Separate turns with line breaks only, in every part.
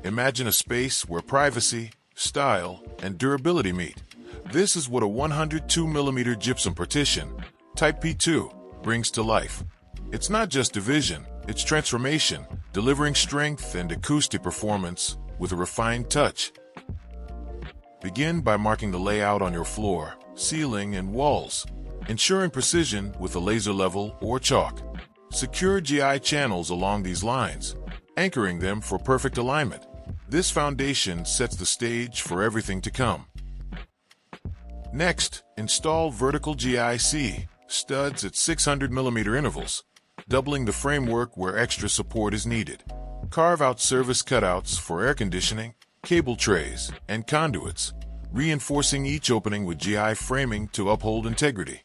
Imagine a space where privacy, style, and durability meet. This is what a 102mm gypsum partition, Type P2, brings to life. It's not just division, it's transformation, delivering strength and acoustic performance with a refined touch. Begin by marking the layout on your floor, ceiling, and walls, ensuring precision with a laser level or chalk. Secure GI channels along these lines, anchoring them for perfect alignment. This foundation sets the stage for everything to come. Next, install vertical GIC studs at 600mm intervals, doubling the framework where extra support is needed. Carve out service cutouts for air conditioning, cable trays, and conduits, reinforcing each opening with GI framing to uphold integrity.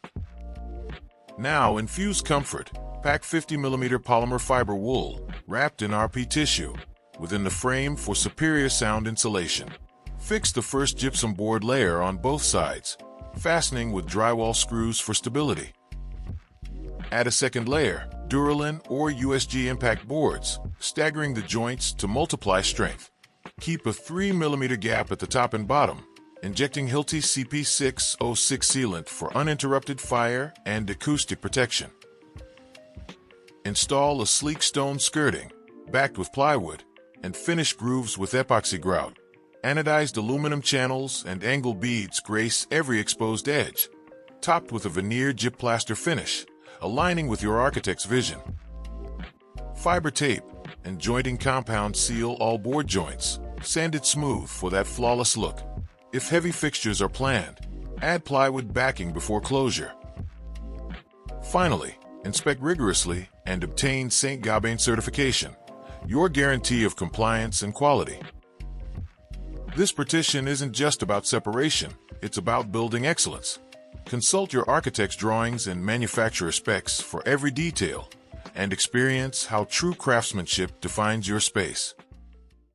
Now infuse comfort. Pack 50mm polymer fiber wool, wrapped in RP tissue, within the frame for superior sound insulation. Fix the first gypsum board layer on both sides, fastening with drywall screws for stability. Add a second layer, Duraline or USG impact boards, staggering the joints to multiply strength. Keep a 3mm gap at the top and bottom, injecting Hilti CP606 sealant for uninterrupted fire and acoustic protection. Install a sleek stone skirting, backed with plywood, and finish grooves with epoxy grout. Anodized aluminum channels and angle beads grace every exposed edge, topped with a veneer gyp plaster finish, aligning with your architect's vision. Fiber tape and jointing compound seal all board joints, sanded smooth for that flawless look. If heavy fixtures are planned, add plywood backing before closure. Finally, inspect rigorously and obtain St. Gobain certification, your guarantee of compliance and quality. This partition isn't just about separation, it's about building excellence. Consult your architect's drawings and manufacturer specs for every detail, and experience how true craftsmanship defines your space.